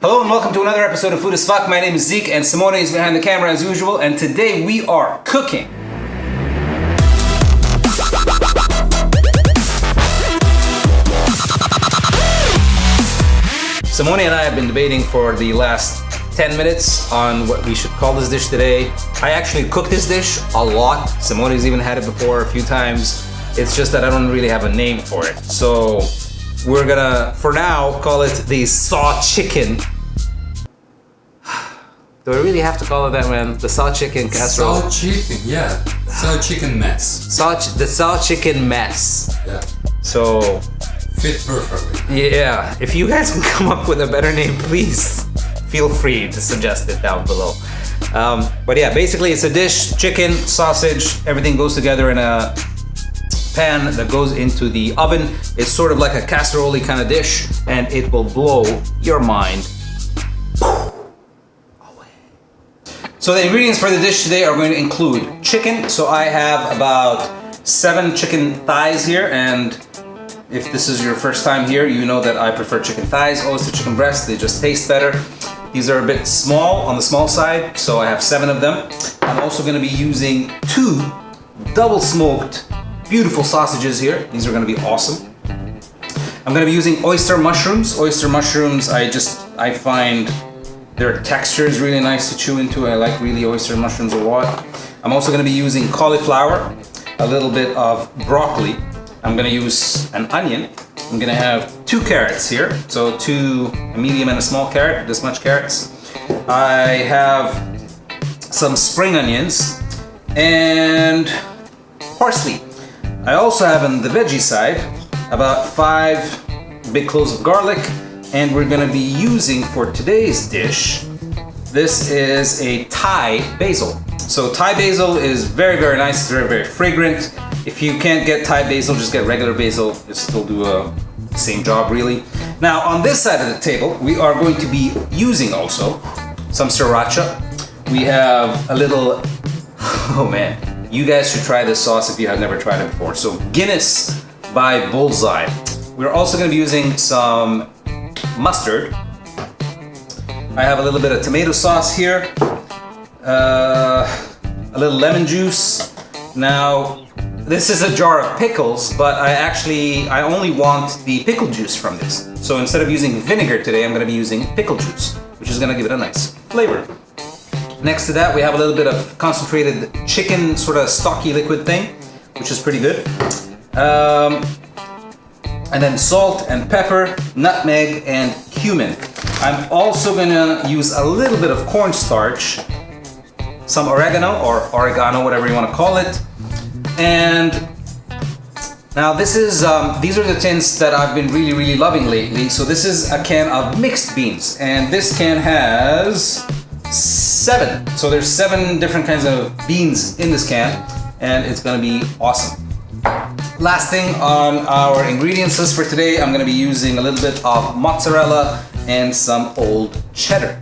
Hello and welcome to another episode of Food as Fuck. My name is Zeke and Simone is behind the camera as usual, and today we are cooking. Simone and I have been debating for the last 10 minutes on what we should call this dish today. I actually cooked this dish a lot. Simone's even had it before a few times. It's just that I don't really have a name for it. So we're gonna, for now, call it the Sauchicken. Do I really have to call it that, man? The Sauchicken casserole? Sauchicken, yeah. Sauchicken mess. The Sauchicken mess. Yeah. So, fit perfectly. yeah, if you guys can come up with a better name, please feel free to suggest it down below. But yeah, basically it's a dish, chicken, sausage, everything goes together in a pan that goes into the oven. It's sort of like a casserole kind of dish, and it will blow your mind away. So the ingredients for the dish today are going to include chicken. So I have about 7 chicken thighs here, and if this is your first time here, you know that I prefer chicken thighs, oyster chicken breasts. They just taste better. These are a bit small, on the small side, so I have 7 of them. I'm also going to be using 2 double smoked beautiful sausages here. These are going to be awesome. I'm going to be using oyster mushrooms. Oyster mushrooms, I find their texture is really nice to chew into. I like really oyster mushrooms a lot. I'm also going to be using cauliflower, a little bit of broccoli. I'm going to use an onion. I'm going to have 2 carrots here. So a medium and a small carrot, this much carrots. I have some spring onions and parsley. I also have on the veggie side about 5 big cloves of garlic, and we're going to be using for today's dish, this is a Thai basil. So Thai basil is very, very nice, it's very, very fragrant. If you can't get Thai basil, just get regular basil. It'll still do the same job really. Now on this side of the table, we are going to be using also some Sriracha. We have a little, oh man, you guys should try this sauce if you have never tried it before. So Guinness by Bullseye. We're also going to be using some mustard. I have a little bit of tomato sauce here. A little lemon juice. Now, this is a jar of pickles, but I only want the pickle juice from this. So instead of using vinegar today, I'm going to be using pickle juice, which is going to give it a nice flavor. Next to that, we have a little bit of concentrated chicken, sort of stocky liquid thing, which is pretty good. And then salt and pepper, nutmeg, and cumin. I'm also gonna use a little bit of cornstarch, some oregano, whatever you want to call it. And now this is, these are the tins that I've been really, really loving lately. So this is a can of mixed beans, and this can has 7. So there's 7 different kinds of beans in this can, and it's gonna be awesome. Last thing on our ingredients list for today, I'm gonna be using a little bit of mozzarella and some old cheddar.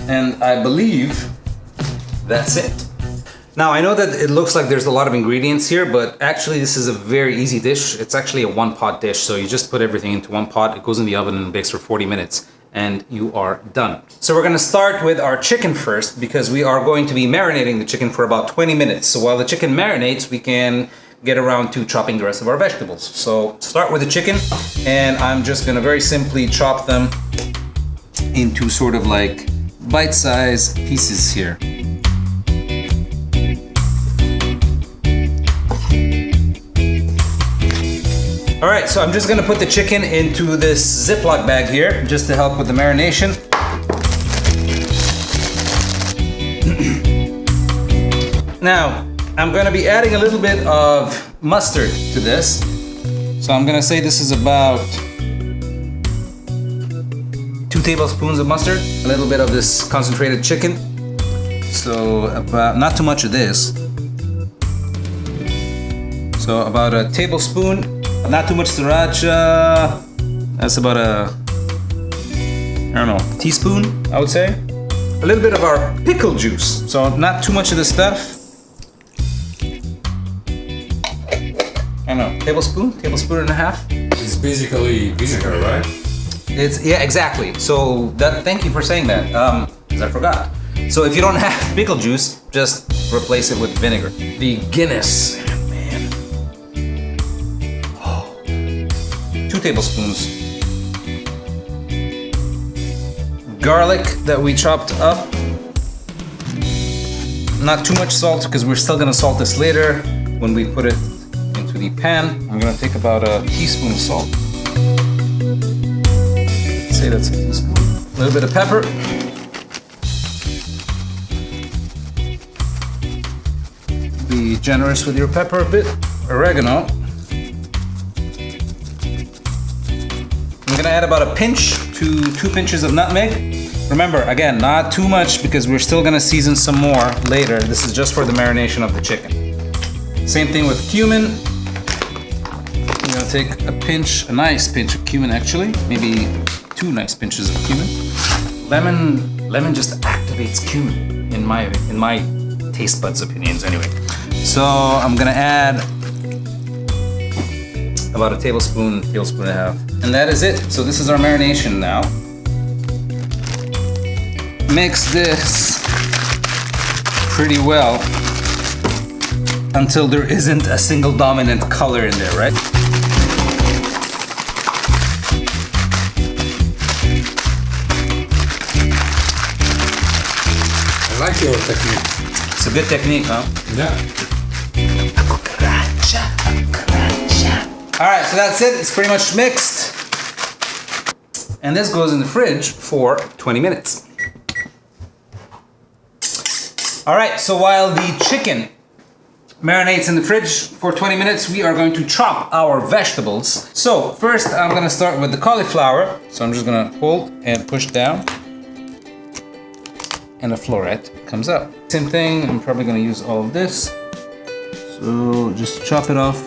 And I believe that's it. Now I know that it looks like there's a lot of ingredients here, but actually this is a very easy dish. It's actually a 1-pot dish, so you just put everything into 1 pot, it goes in the oven and bakes for 40 minutes, and you are done. So we're gonna start with our chicken first, because we are going to be marinating the chicken for about 20 minutes. So while the chicken marinates, we can get around to chopping the rest of our vegetables. So start with the chicken, and I'm just gonna very simply chop them into sort of like bite-sized pieces here. All right, so I'm just gonna put the chicken into this Ziploc bag here, just to help with the marination. Now, I'm gonna be adding a little bit of mustard to this. So I'm gonna say this is about 2 tablespoons of mustard, a little bit of this concentrated chicken. So about, not too much of this. So about a tablespoon. Not too much Sriracha. That's about a teaspoon, I would say. A little bit of our pickle juice. So not too much of this stuff. I don't know, tablespoon and a half. It's basically vinegar, right? Yeah, exactly. So thank you for saying that, because I forgot. So if you don't have pickle juice, just replace it with vinegar. The Guinness, man. Oh. 2 tablespoons. Garlic that we chopped up. Not too much salt because we're still gonna salt this later when we put it into the pan. I'm gonna take about a teaspoon of salt. Say that's a teaspoon. A little bit of pepper. Be generous with your pepper a bit. Oregano. I'm gonna add about a pinch to 2 pinches of nutmeg. Remember, again, not too much because we're still gonna season some more later. This is just for the marination of the chicken. Same thing with cumin. I'm gonna take a nice pinch of cumin actually. Maybe 2 nice pinches of cumin. Lemon just activates cumin in my taste buds opinions anyway. So I'm gonna add about a tablespoon and a half. And that is it. So this is our marination now. Mix this pretty well until there isn't a single dominant color in there, right? I like your technique. It's a good technique, huh? Yeah. All right, so that's it. It's pretty much mixed. And this goes in the fridge for 20 minutes. All right, so while the chicken marinates in the fridge for 20 minutes, we are going to chop our vegetables. So first, I'm gonna start with the cauliflower. So I'm just gonna hold and push down. And a floret comes out. Same thing, I'm probably gonna use all of this. So just chop it off.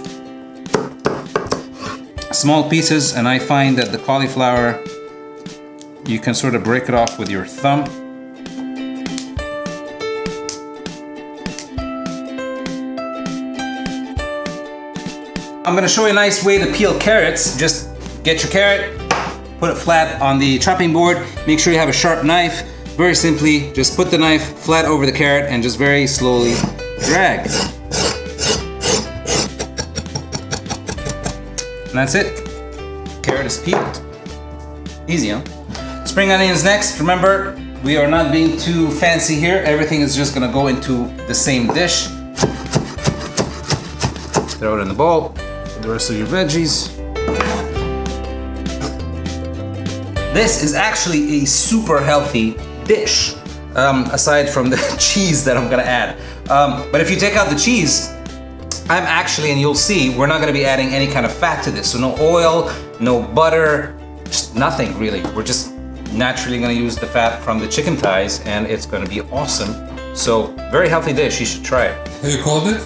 Small pieces, and I find that the cauliflower, you can sort of break it off with your thumb. I'm gonna show you a nice way to peel carrots. Just get your carrot, put it flat on the chopping board, make sure you have a sharp knife. Very simply, just put the knife flat over the carrot and just very slowly drag. And that's it. Carrot is peeled. Easy, huh? Spring onions next. Remember, we are not being too fancy here. Everything is just gonna go into the same dish. Throw it in the bowl. Put the rest of your veggies. This is actually a super healthy dish, aside from the cheese that I'm gonna add. But if you take out the cheese, I'm actually, and you'll see, we're not gonna be adding any kind of fat to this. So no oil, no butter, just nothing really. We're just naturally gonna use the fat from the chicken thighs and it's gonna be awesome. So very healthy dish, you should try it. How you called it?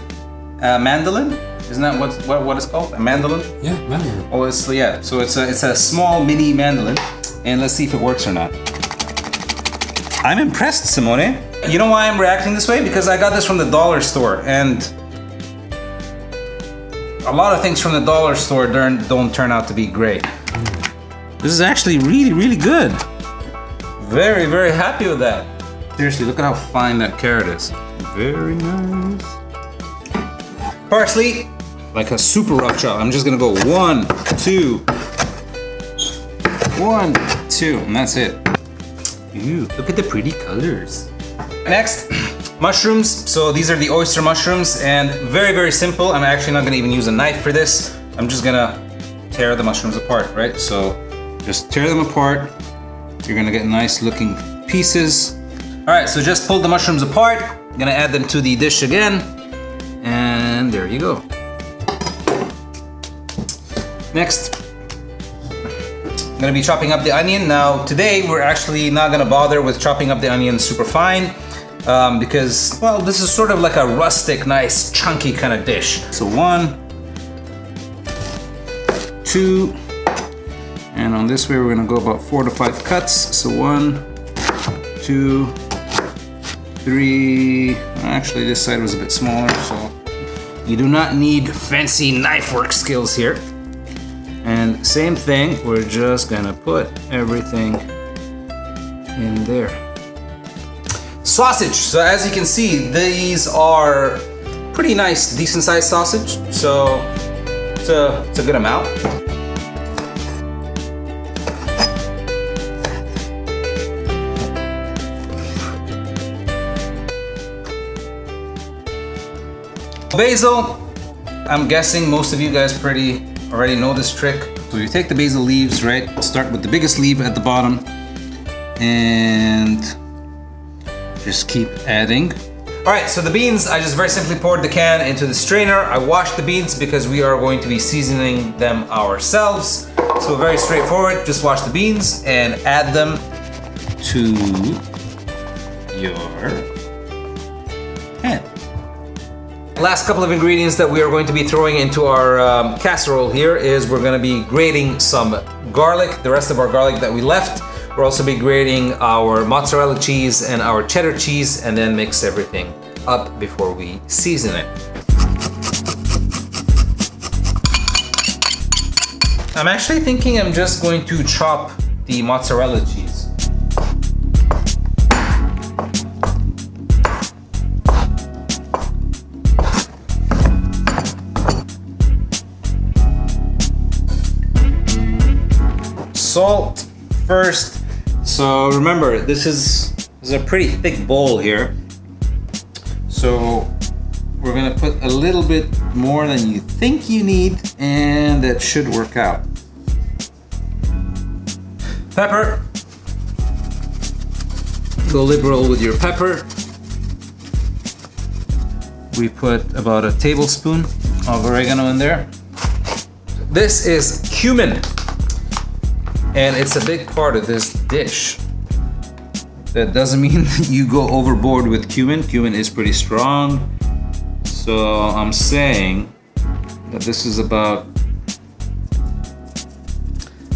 Mandolin? Isn't that what it's called? A mandolin? Yeah, mandolin. Oh, yeah. So it's a small mini mandolin, and let's see if it works or not. I'm impressed, Simone. You know why I'm reacting this way? because I got this from the dollar store, and a lot of things from the dollar store don't turn out to be great. This is actually really, really good. Very, very happy with that. Seriously, look at how fine that carrot is. Very nice. Parsley, like a super rough chop. I'm just gonna go 1, 2, 1, 2, and that's it. Ooh, look at the pretty colors. Next, mushrooms. So these are the oyster mushrooms, and very, very simple. I'm actually not gonna even use a knife for this. I'm just gonna tear the mushrooms apart, right? So just tear them apart. You're gonna get nice looking pieces. All right, so just pull the mushrooms apart. I'm gonna add them to the dish again. And there you go. Next, I'm gonna be chopping up the onion. Now, today we're actually not gonna bother with chopping up the onion super fine because, well, this is sort of like a rustic, nice, chunky kind of dish. So 1, 2, and on this way we're gonna go about 4 to 5 cuts. So 1, 2, 3. Actually, this side was a bit smaller, so you do not need fancy knife work skills here. And same thing, we're just gonna put everything in there. Sausage. So as you can see, these are pretty nice, decent sized sausage. So it's a good amount. Basil. I'm guessing most of you guys already know this trick. So you take the basil leaves, right? Start with the biggest leaf at the bottom and just keep adding. All right, so the beans, I just very simply poured the can into the strainer. I washed the beans because we are going to be seasoning them ourselves. So very straightforward, just wash the beans and add them to your pan. Last couple of ingredients that we are going to be throwing into our casserole here is we're going to be grating some garlic, the rest of our garlic that we left. We'll also be grating our mozzarella cheese and our cheddar cheese and then mix everything up before we season it. I'm actually thinking I'm just going to chop the mozzarella cheese. Salt first. So remember, this is a pretty thick bowl here. So we're gonna put a little bit more than you think you need, and that should work out. Pepper. Go liberal with your pepper. We put about a tablespoon of oregano in there. This is cumin. And it's a big part of this dish. That doesn't mean you go overboard with cumin. Cumin is pretty strong. So I'm saying that this is about,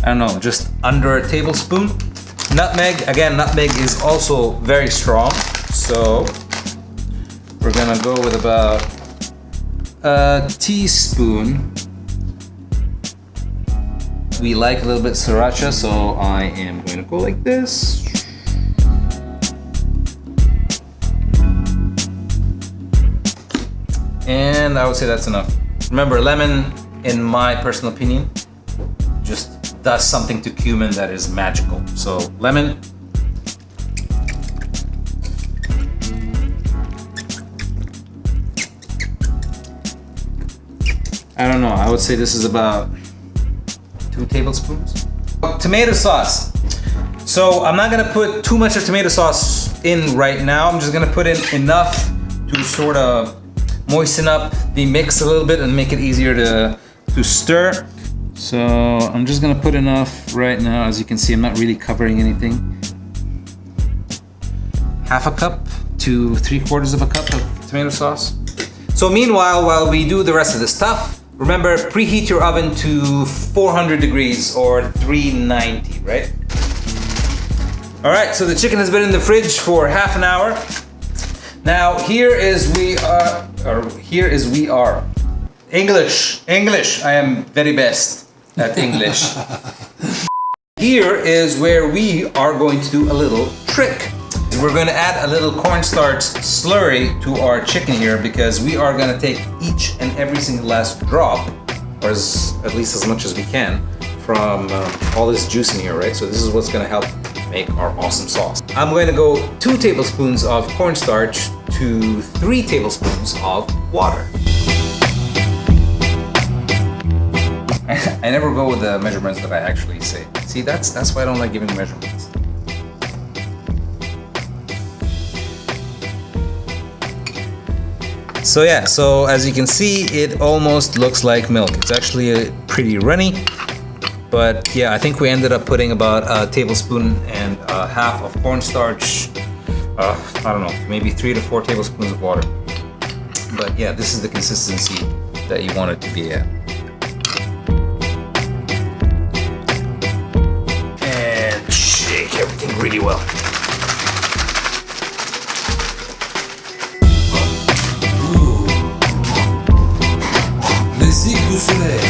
I don't know, just under a tablespoon. Nutmeg, again, nutmeg is also very strong. So we're gonna go with about a teaspoon. We like a little bit Sriracha, so I am going to go like this. And I would say that's enough. Remember, lemon, in my personal opinion, just does something to cumin that is magical. So lemon. I don't know, I would say this is about 2 tablespoons. Tomato sauce. So I'm not gonna put too much of tomato sauce in right now. I'm just gonna put in enough to sort of moisten up the mix a little bit and make it easier to stir. So I'm just gonna put enough right now. As you can see, I'm not really covering anything. Half a cup to 3/4 of a cup of tomato sauce. So meanwhile, while we do the rest of the stuff, remember, preheat your oven to 400 degrees or 390, right? All right, so the chicken has been in the fridge for half an hour. Now here is we are. English, I am very best at English. Here is where we are going to do a little trick. We're going to add a little cornstarch slurry to our chicken here because we are going to take each and every single last drop, or at least as much as we can, from all this juice in here, right? So this is what's going to help make our awesome sauce. I'm going to go 2 tablespoons of cornstarch to 3 tablespoons of water. I never go with the measurements that I actually say. See, that's why I don't like giving measurements. So yeah, so as you can see, it almost looks like milk. It's actually pretty runny, but yeah, I think we ended up putting about a tablespoon and a half of cornstarch. I don't know, maybe 3 to 4 tablespoons of water. But yeah, this is the consistency that you want it to be at. And shake everything really well. Les cygnes du soleil.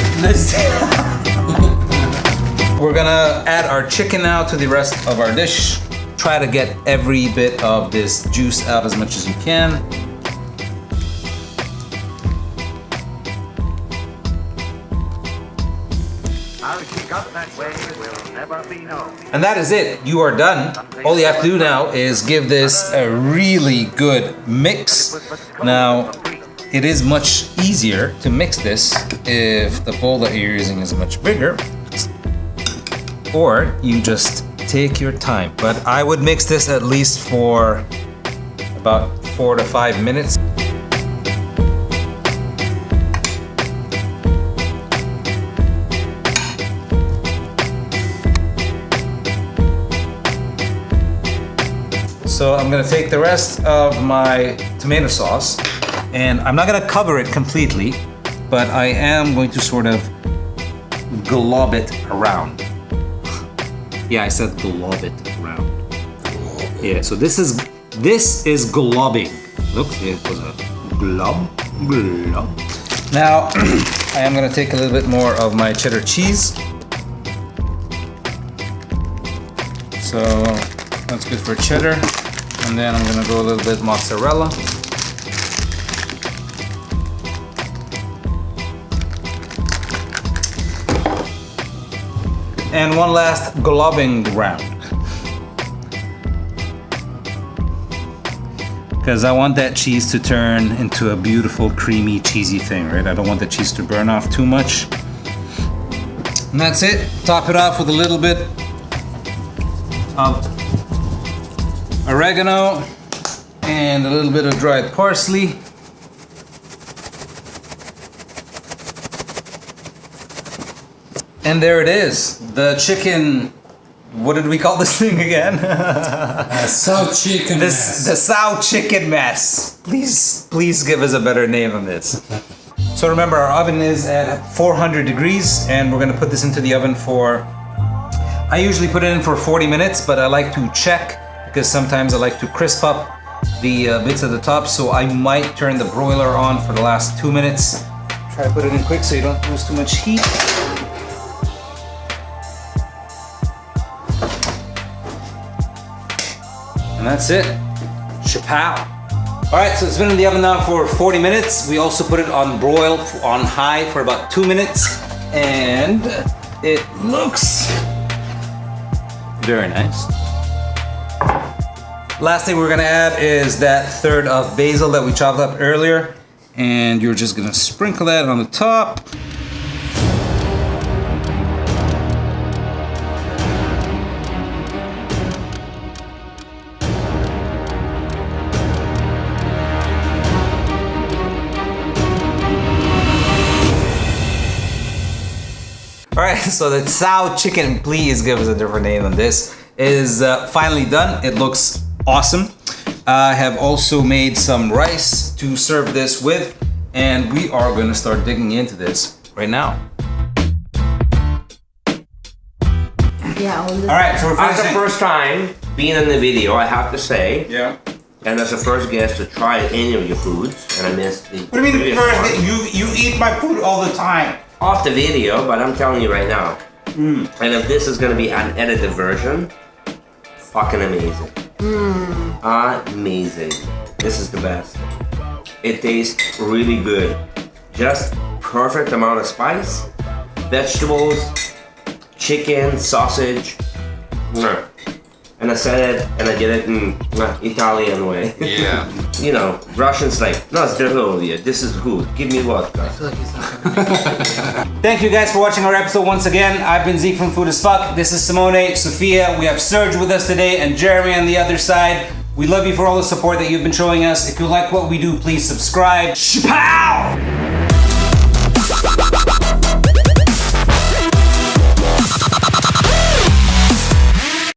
gonna add our chicken now to the rest of our dish. Try to get every bit of this juice out as much as you can. How she got that way will never be known. And that is it. You are done. All you have to do now is give this a really good mix. Now, it is much easier to mix this if the bowl that you're using is much bigger, or you just take your time. But I would mix this at least for about 4 to 5 minutes. So I'm gonna take the rest of my tomato sauce, and I'm not gonna cover it completely, but I am going to sort of glob it around. Yeah, I said glob it around. Yeah, so this is globbing. Look, it was a glob. Now, I am gonna take a little bit more of my cheddar cheese. So that's good for cheddar. And then I'm gonna go a little bit mozzarella. And one last globbing round. Because I want that cheese to turn into a beautiful, creamy, cheesy thing, right? I don't want the cheese to burn off too much. And that's it. Top it off with a little bit of oregano and a little bit of dried parsley. And there it is, the chicken, what did we call this thing again? Sauchicken mess. The Sauchicken mess. Please give us a better name on this. So remember, our oven is at 400 degrees and we're gonna put this into the oven for, I usually put it in for 40 minutes, but I like to check because sometimes I like to crisp up the bits at the top, so I might turn the broiler on for the last 2 minutes. Try to put it in quick so you don't lose too much heat. And that's it. Chapow. All right, so it's been in the oven now for 40 minutes. We also put it on broil on high for about 2 minutes, and it looks very nice. Last thing we're gonna add is that third of basil that we chopped up earlier, and you're just gonna sprinkle that on the top. All right, so the Sauchicken, please give us a different name than this, is finally done. It looks awesome. I have also made some rice to serve this with, and we are gonna start digging into this right now. Yeah. All right, so we're As the finishing. first time being in the video, I have to say, Yeah. and as the first guest to try any of your foods, and I missed the What do you mean previous first? one. You eat my food all the time. Off the video, but I'm telling you right now. And if this is gonna be an edited version, fucking amazing. Amazing. This is the best. It tastes really good. Just perfect amount of spice, vegetables, chicken, sausage. And I said it, and I did it in Italian way. Yeah. You know, Russians like, no, it's здоровье. This is good. Give me vodka. Thank you guys for watching our episode once again. I've been Zeke from Food as Fuck. This is Simone, Sophia. We have Serge with us today and Jeremy on the other side. We love you for all the support that you've been showing us. If you like what we do, please subscribe. Chapow!